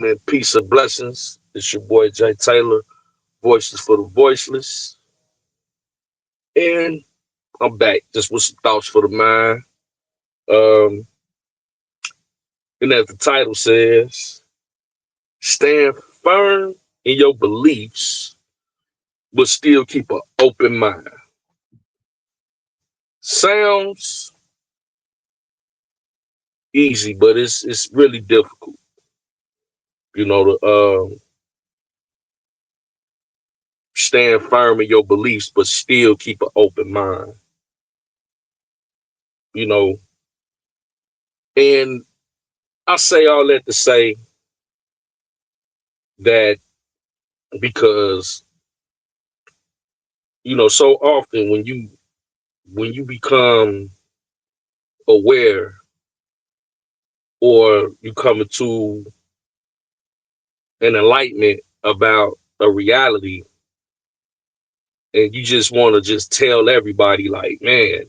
And peace and blessings. It's your boy Jay Taylor, Voices for the Voiceless. And I'm back just with some thoughts for the mind. Um, and as the title says, stand firm in your beliefs, but still keep an open mind. Sounds easy, but it's really difficult, to stand firm in your beliefs, but still keep an open mind. You know, and I say all that to say that because so often when you become aware or you come into an enlightenment about a reality and you just want to just tell everybody like, man,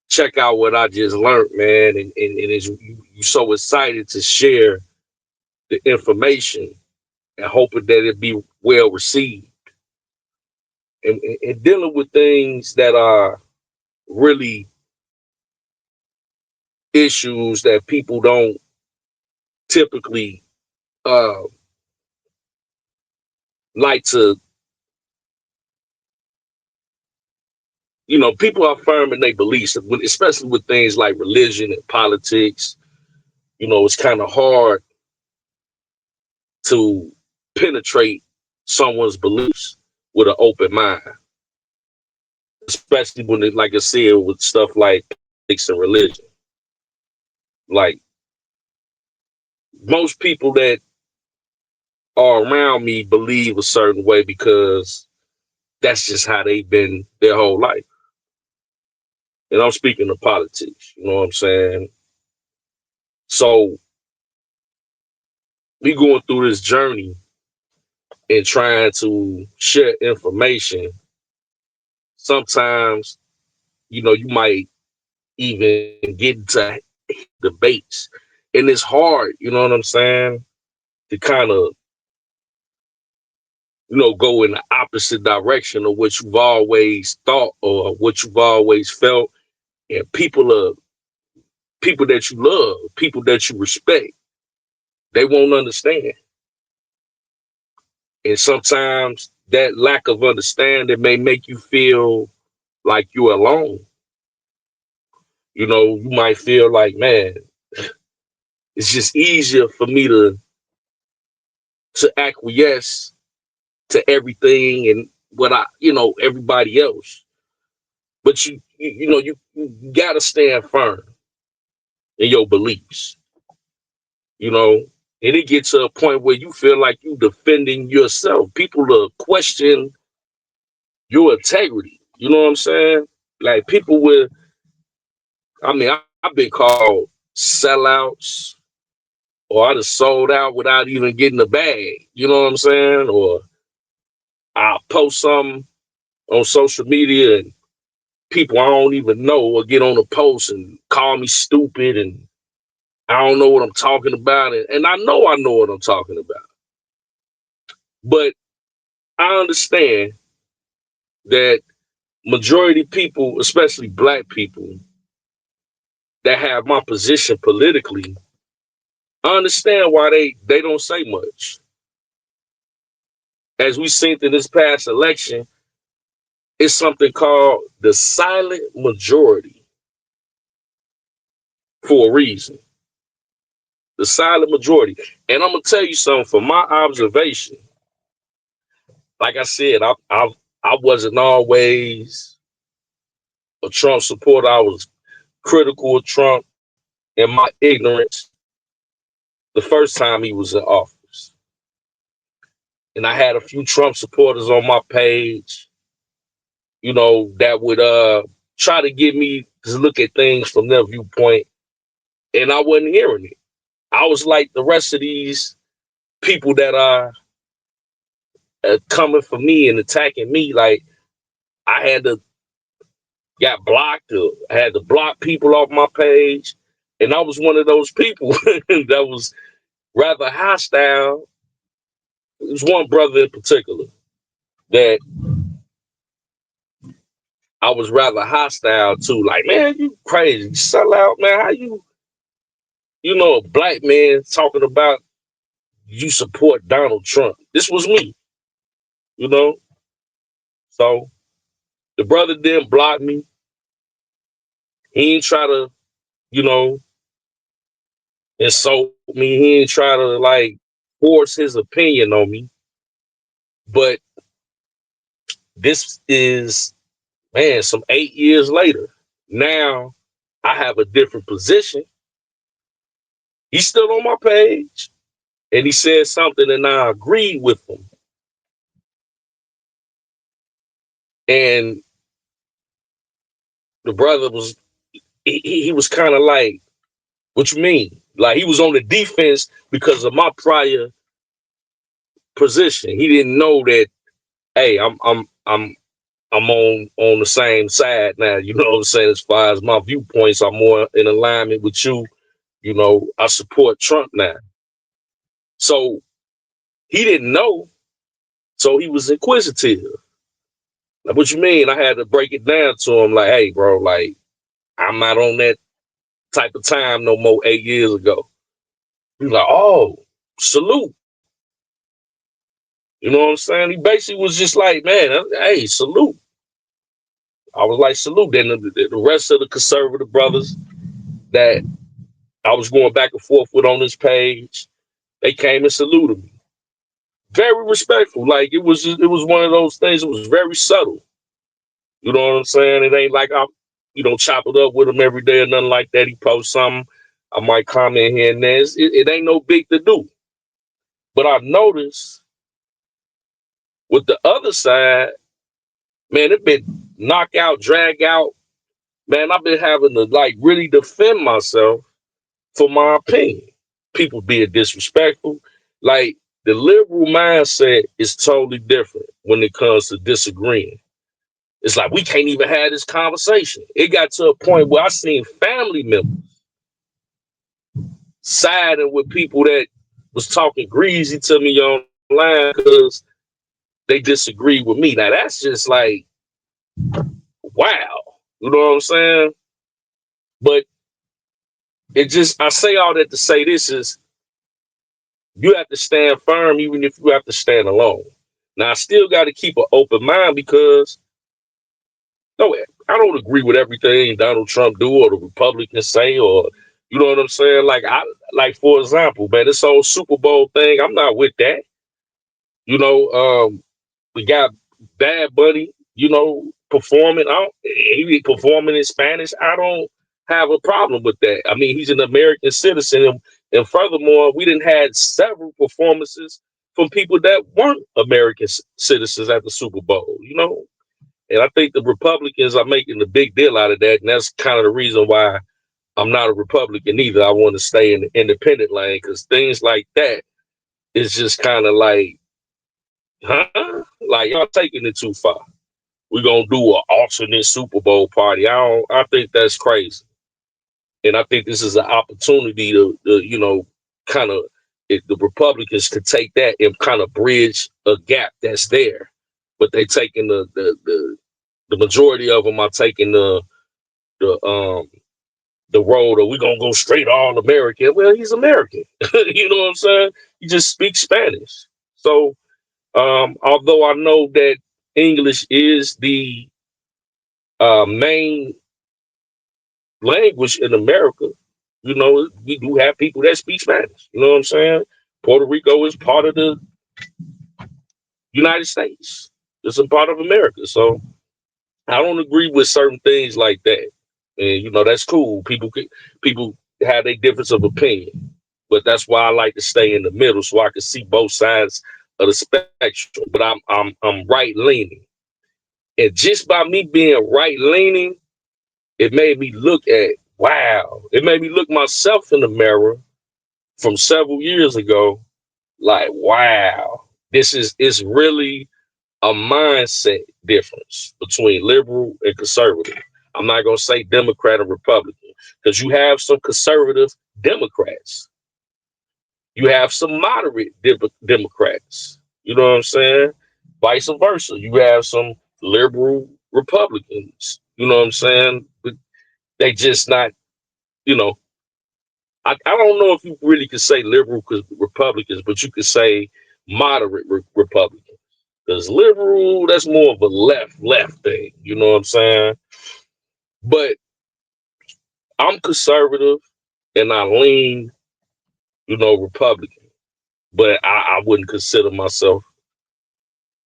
check out what I just learned, man, and it's, you so excited to share the information and hoping that it be well received and dealing with things that are really issues that people don't typically uh, like to, people are firm in their beliefs, especially with things like religion and politics. It's kind of hard to penetrate someone's beliefs with an open mind, especially when, like I said, with stuff like politics and religion. Like most people that are around me believe a certain way because that's just how they've been their whole life. And I'm speaking of politics, you know what I'm saying? So we going through this journey and trying to share information. Sometimes, you might even get into debates. And it's hard, you know what I'm saying? To kind of, go in the opposite direction of what you've always thought or what you've always felt. And people that you love, people that you respect, they won't understand. And sometimes that lack of understanding may make you feel like you're alone. You might feel like, man, it's just easier for me to acquiesce to everything and what everybody else. But you gotta stand firm in your beliefs, and it gets to a point where you feel like you defending yourself. People will question your integrity. You know what I'm saying? Like people with, I've been called sellouts, or I just sold out without even getting a bag. You know what I'm saying? Or I'll post something on social media and people I don't even know will get on a post and call me stupid and I don't know what I'm talking about. And I know what I'm talking about. But I understand that majority people, especially black people that have my position politically, I understand why they don't say much. As we seen in this past election, it's something called the silent majority for a reason. The silent majority. And I'm gonna tell you something from my observation. Like I said, I wasn't always a Trump supporter. I was critical of Trump in my ignorance the first time he was in office. And I had a few Trump supporters on my page, that would try to get me to look at things from their viewpoint. And I wasn't hearing it. I was like the rest of these people that are coming for me and attacking me. Like I had to got blocked. Or I had to block people off my page. And I was one of those people that was rather hostile. There's one brother in particular that I was rather hostile to. Like, man, you crazy, sell out, man. How a black man talking about you support Donald Trump? This was me, you know. So the brother didn't block me. He ain't try to, you know, insult me. He ain't try to like force his opinion on me. But this is, man, some 8 years later. Now I have a different position. He's still on my page, and he said something, and I agreed with him. And the brother was, he was kind of like, "What you mean?" Like he was on the defense because of my prior position. He didn't know that, hey, I'm on the same side now. You know what I'm saying? As far as my viewpoints are more in alignment with you. You know, I support Trump now. So he didn't know. So he was inquisitive. Like, what you mean? I had to break it down to him. Like, hey, bro, like I'm not on that type of time no more. 8 years ago. He's like, oh, salute. You know what I'm saying? He basically was just like, man, hey, salute. I was like, salute. Then the rest of the conservative brothers that I was going back and forth with on this page, they came and saluted me. Very respectful. Like it was one of those things. It was very subtle. You know what I'm saying? It ain't like I'm, chop it up with him every day or nothing like that. He posts something, I might comment here and there. It ain't no big to do. But I noticed with the other side, man, it been knock out, drag out. Man, I've been having to like really defend myself for my opinion. People being disrespectful. Like the liberal mindset is totally different when it comes to disagreeing. It's like we can't even have this conversation. It got to a point where I seen family members siding with people that was talking greasy to me online because they disagreed with me. Now that's just like, wow. You know what I'm saying? But I say all that to say this is you have to stand firm even if you have to stand alone. Now I still got to keep an open mind because no, I don't agree with everything Donald Trump do or the Republicans say, or you know what I'm saying. Like for example, man, this whole Super Bowl thing, I'm not with that. You know, we got Bad Bunny, performing. He be performing in Spanish. I don't have a problem with that. I mean, he's an American citizen, and furthermore, we didn't had several performances from people that weren't American citizens at the Super Bowl. And I think the Republicans are making a big deal out of that, and that's kind of the reason why I'm not a Republican either. I want to stay in the independent lane because things like that is just kind of like, huh? Like y'all taking it too far. We're gonna do an alternate Super Bowl party. I think that's crazy. And I think this is an opportunity to kind of, if the Republicans could take that and kind of bridge a gap that's there. But they taking the majority of them are taking the the road of we're gonna go straight all American. Well, he's American. You know what I'm saying? He just speaks Spanish. So although I know that English is the main language in America, we do have people that speak Spanish. You know what I'm saying? Puerto Rico is part of the United States. It's a part of America. So I don't agree with certain things like that. And that's cool. People have a difference of opinion. But that's why I like to stay in the middle so I can see both sides of the spectrum. But I'm right leaning. And just by me being right leaning, it made me look at, wow. It made me look myself in the mirror from several years ago, like, wow, it's really a mindset difference between liberal and conservative. I'm not gonna say Democrat or Republican. because you have some conservative Democrats, you have some moderate Democrats. You know what I'm saying? Vice versa, you have some liberal Republicans. You know what I'm saying? But they just not. You know, I don't know if you really could say liberal Republicans, but you could say moderate Republicans. Because liberal, that's more of a left thing. You know what I'm saying? But I'm conservative and I lean, Republican. But I wouldn't consider myself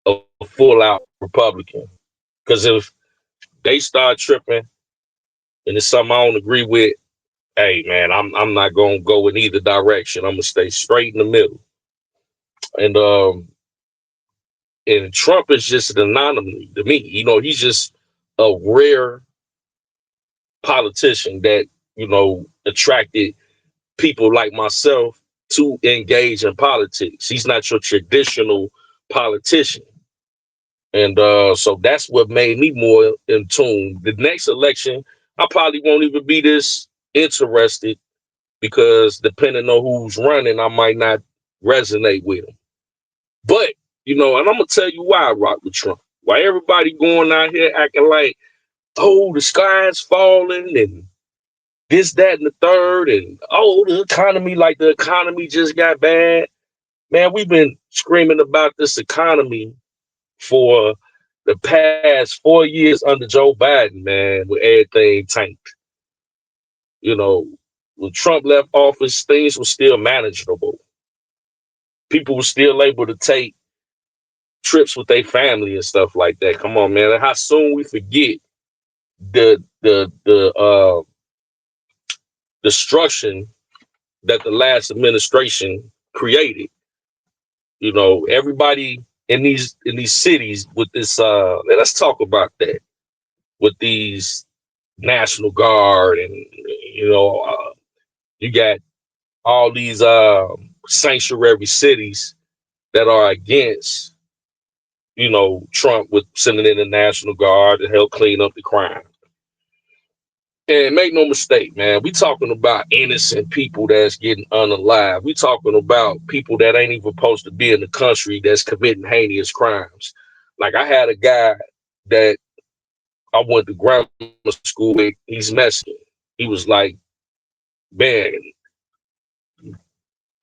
a full out Republican. Because if they start tripping and it's something I don't agree with, hey man, I'm not gonna go in either direction. I'm gonna stay straight in the middle. And Trump is just an anomaly to me. He's just a rare politician that, attracted people like myself to engage in politics. He's not your traditional politician. And so that's what made me more in tune. The next election, I probably won't even be this interested because depending on who's running, I might not resonate with him. But, and I'm going to tell you why I rock with Trump. Why everybody going out here acting like, oh, the sky's falling and this, that, and the third. And, oh, the economy just got bad. Man, we've been screaming about this economy for the past 4 years under Joe Biden, man, with everything tanked. When Trump left office, things were still manageable. People were still able to take trips with their family and stuff like that. Come on, man. How soon we forget the destruction that the last administration created. Everybody in these cities with this let's talk about that, with these National Guard and you got all these sanctuary cities that are against Trump, with sending in the National Guard to help clean up the crime. And make no mistake, man, we talking about innocent people that's getting unalive. We talking about people that ain't even supposed to be in the country that's committing heinous crimes. Like I had a guy that I went to grammar school with. He's Mexican. He was like, man,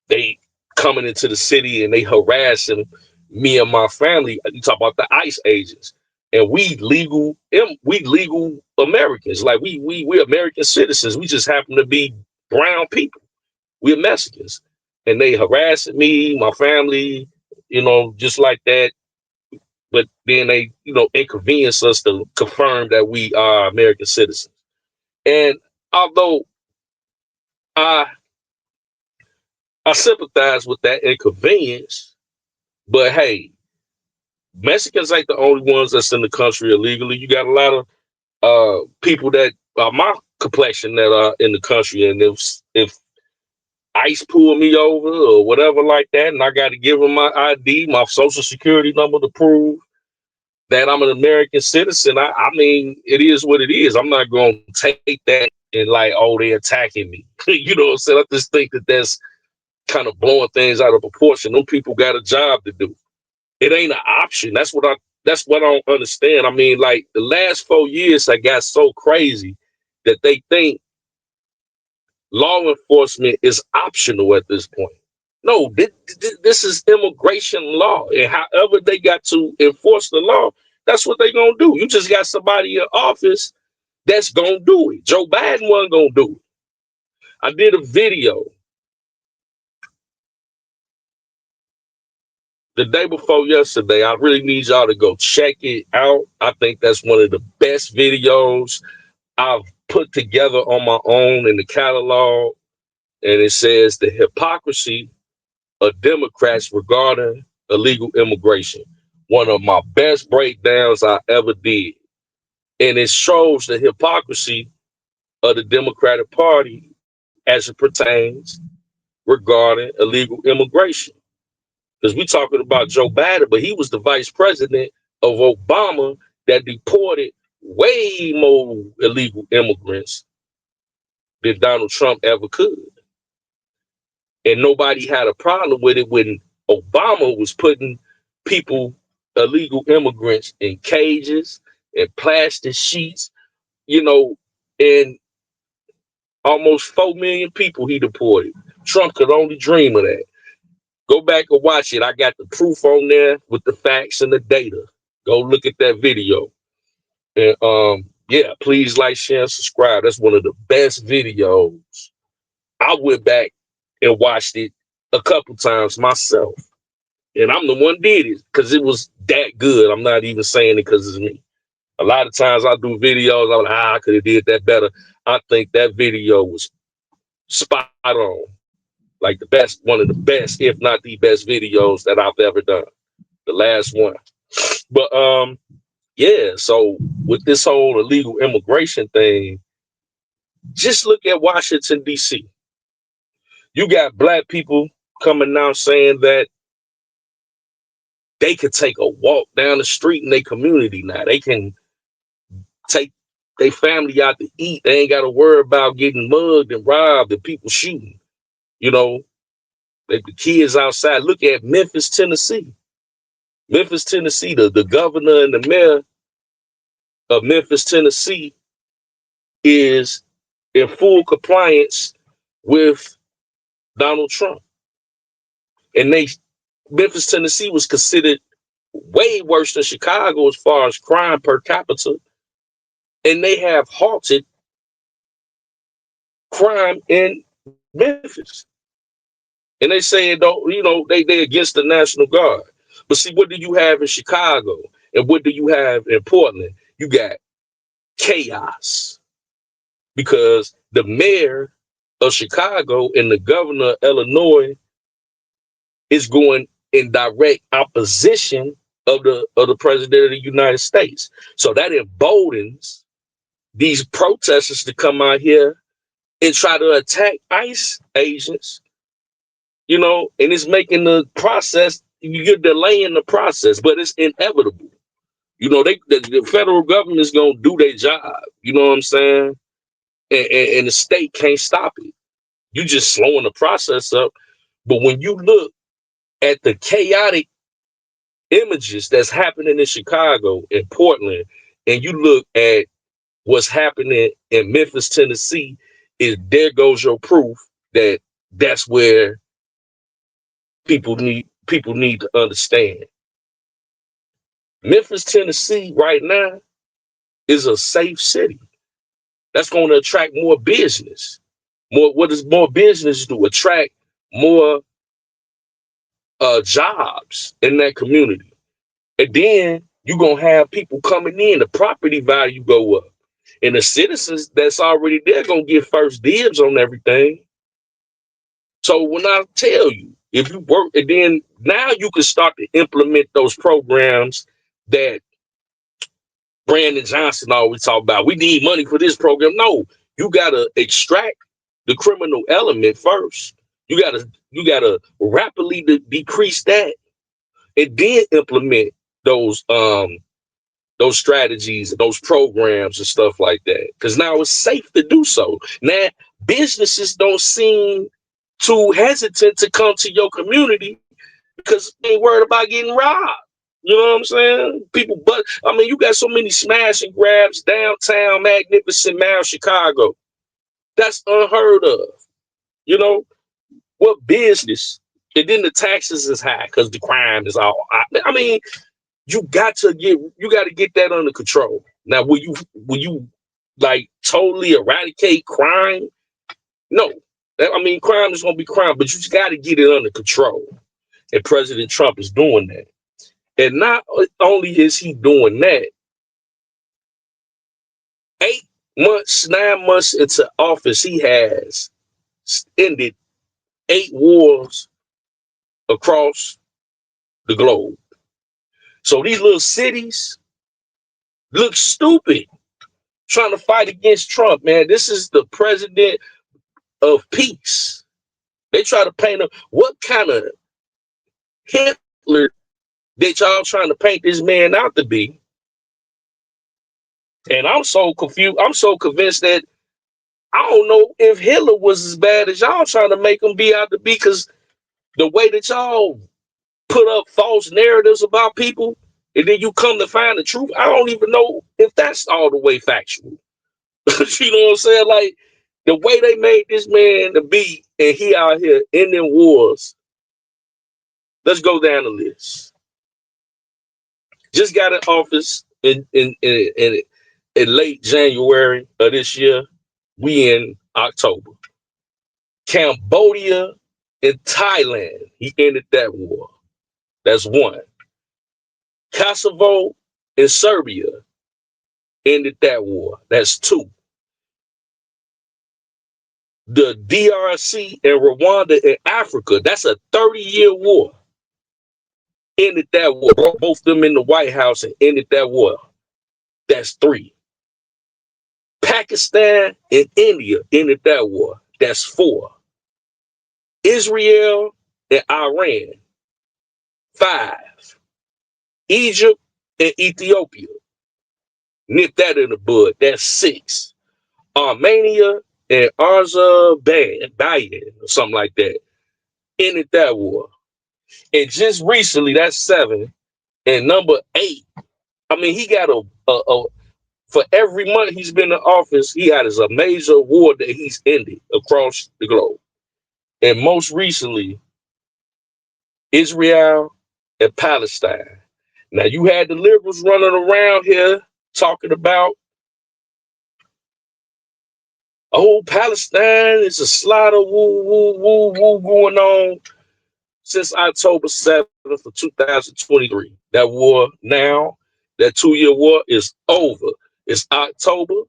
they coming into the city and they harassing me and my family. You talk about the ICE agents, and we legal Americans. Like we American citizens. We just happen to be brown people. We're Mexicans, and they harassing me, my family, just like that. But then they, inconvenience us to confirm that we are American citizens. And although I I sympathize with that inconvenience, but hey, Mexicans ain't the only ones that's in the country illegally. You got a lot of people that are my complexion that are in the country, and if ICE pull me over or whatever like that, and I got to give them my ID, my social security number to prove that I'm an American citizen, I mean, it is what it is. I'm not going to take that and like, oh, they're attacking me. You know what I'm saying? I just think that that's kind of blowing things out of proportion. Them people got a job to do. It ain't an option. That's what I don't understand. I mean, like the last 4 years, I got so crazy that they think law enforcement is optional at this point. No, this is immigration law, and however they got to enforce the law, that's what they gonna do. You just got somebody in office that's gonna do it. Joe Biden wasn't gonna do it. I did a video the day before yesterday. I really need y'all to go check it out. I think that's one of the best videos I've put together on my own in the catalog. And it says the hypocrisy of Democrats regarding illegal immigration. One of my best breakdowns I ever did. And it shows the hypocrisy of the Democratic Party as it pertains regarding illegal immigration. Because we're talking about Joe Biden, but he was the vice president of Obama that deported way more illegal immigrants than Donald Trump ever could. And nobody had a problem with it when Obama was putting people, illegal immigrants, in cages and plastic sheets, you know, and almost 4 million people he deported. Trump could only dream of that. Go back and watch it. I got the proof on there with the facts and the data. Go look at that video. And yeah, please like, share, and subscribe. That's one of the best videos. I went back and watched it a couple times myself. And I'm the one did it because it was that good. I'm not even saying it because it's me. A lot of times I do videos, I'm like, I could have did that better. I think that video was spot on. Like the best, one of the best, if not the best videos that I've ever done. The last one. But yeah, so with this whole illegal immigration thing, just look at Washington, D.C. You got black people coming out saying that they could take a walk down the street in their community now. They can take their family out to eat. They ain't got to worry about getting mugged and robbed and people shooting. You know, the kids outside. Look at Memphis, Tennessee. Memphis, Tennessee, the governor and the mayor of Memphis, Tennessee is in full compliance with Donald Trump. And Memphis, Tennessee was considered way worse than Chicago as far as crime per capita. And they have halted crime in Memphis. And they say don't, they against the National Guard. But see, what do you have in Chicago? And what do you have in Portland? You got chaos. Because the mayor of Chicago and the governor of Illinois is going in direct opposition of the president of the United States. So that emboldens these protesters to come out here and try to attack ICE agents, and it's making the process, you're delaying the process, but it's inevitable. The federal government is going to do their job. You know what I'm saying? And the state can't stop it. You just slowing the process up. But when you look at the chaotic images that's happening in Chicago and Portland, and you look at what's happening in Memphis, Tennessee, there goes your proof that that's where people need to understand. Memphis, Tennessee right now is a safe city. That's going to attract more business. What does more business do? Attract more jobs in that community. And then you're going to have people coming in, the property value go up. And the citizens that's already there going to get first dibs on everything. So when I tell you, if you work, and then now you can start to implement those programs that Brandon Johnson always talk about. We need money for this program. No, you got to extract the criminal element first. You gotta rapidly decrease that, and then implement those strategies, those programs and stuff like that. Because now it's safe to do so. Now businesses don't seem too hesitant to come to your community because they ain't worried about getting robbed. You know what I'm saying? You got so many smash and grabs downtown, Magnificent Mile, Chicago. That's unheard of. You know, what business? And then the taxes is high because the crime is all high. You got to get that under control. Now, will you like totally eradicate crime? No. Crime is gonna be crime, but you just got to get it under control. And President Trump is doing that. And not only is he doing that, 9 months into office, he has ended 8 wars across the globe. So these little cities look stupid trying to fight against Trump, man. This is the president of peace. They try to paint him. What kind of Hitler that y'all trying to paint this man out to be? And I'm so confused. I'm so convinced that I don't know if Hitler was as bad as y'all trying to make him be out to be, because the way that y'all put up false narratives about people, and then you come to find the truth, I don't even know if that's all the way factual. You know what I'm saying? Like, the way they made this man to be, and he out here ending wars. Let's go down the list. Just got in office in late January of this year. We in October. Cambodia and Thailand, he ended that war. That's one. Kosovo and Serbia ended that war. That's two. The DRC and Rwanda in Africa, that's a 30-year war. Ended that war. Brought both of them in the White House and ended that war. That's three. Pakistan and India ended that war. That's four. Israel and Iran, five. Egypt and Ethiopia, nip that in the bud. That's six. Armenia and Azerbaijan, or something like that, ended that war. And just recently, that's seven. And number eight, I mean, he got a for every month he's been in office, he had a major war that he's ended across the globe. And most recently, Israel and Palestine. Now, you had the liberals running around here talking about, oh, Palestine is a slaughter, woo, woo, woo, woo, going on since October 7th of 2023. That war now, that 2-year war is over. It's October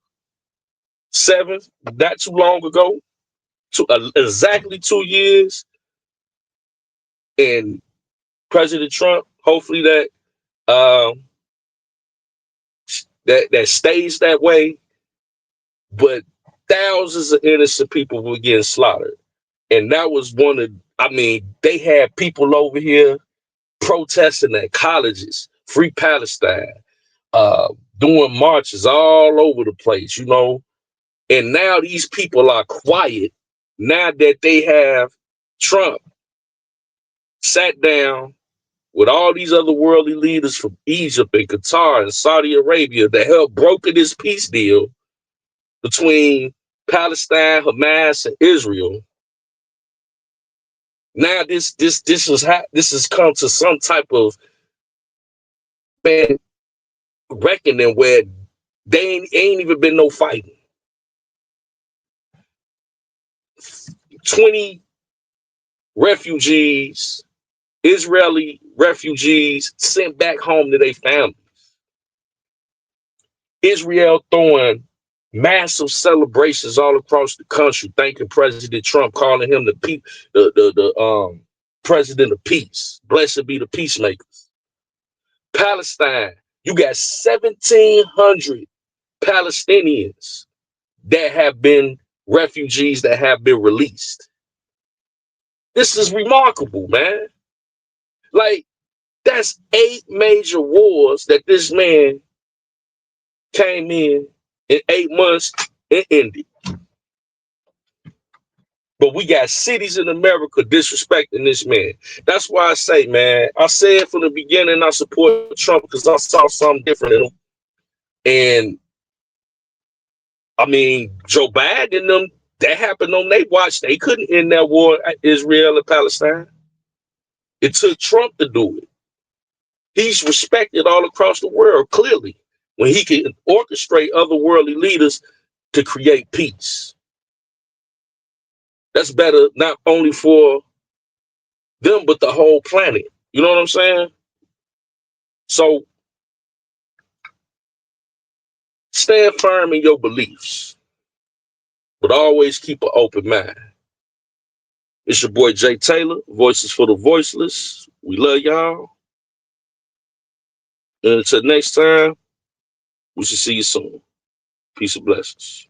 7th, not too long ago, exactly 2 years. And President Trump, hopefully um, that stays that way. But thousands of innocent people were getting slaughtered. And that was one of, I mean, they had people over here protesting at colleges, Free Palestine, doing marches all over the place, you know. And now these people are quiet now that they have Trump sat down with all these other worldly leaders from Egypt and Qatar and Saudi Arabia that helped broker this peace deal between Palestine, Hamas, and Israel. Now this has come to some type of, man, reckoning where they ain't even been no fighting. 20 refugees, Israeli refugees, sent back home to their families. Israel throwing massive celebrations all across the country, thanking President Trump, calling him the president of peace. Blessed be the peacemakers. Palestine, you got 1,700 Palestinians that have been refugees that have been released. This is remarkable, man. Like, that's 8 major wars that this man came in 8 months and ended. But we got cities in America disrespecting this man. That's why I say, man, I said from the beginning I support Trump because I saw something different in him. And I mean, Joe Biden and them, that happened on their watch. They couldn't end that war at Israel and Palestine. It took Trump to do it. He's respected all across the world, clearly, when he can orchestrate other worldly leaders to create peace. That's better not only for them, but the whole planet. You know what I'm saying? So stand firm in your beliefs, but always keep an open mind. It's your boy Jay Taylor, Voices for the Voiceless. We love y'all. And until next time, we should see you soon. Peace and blessings.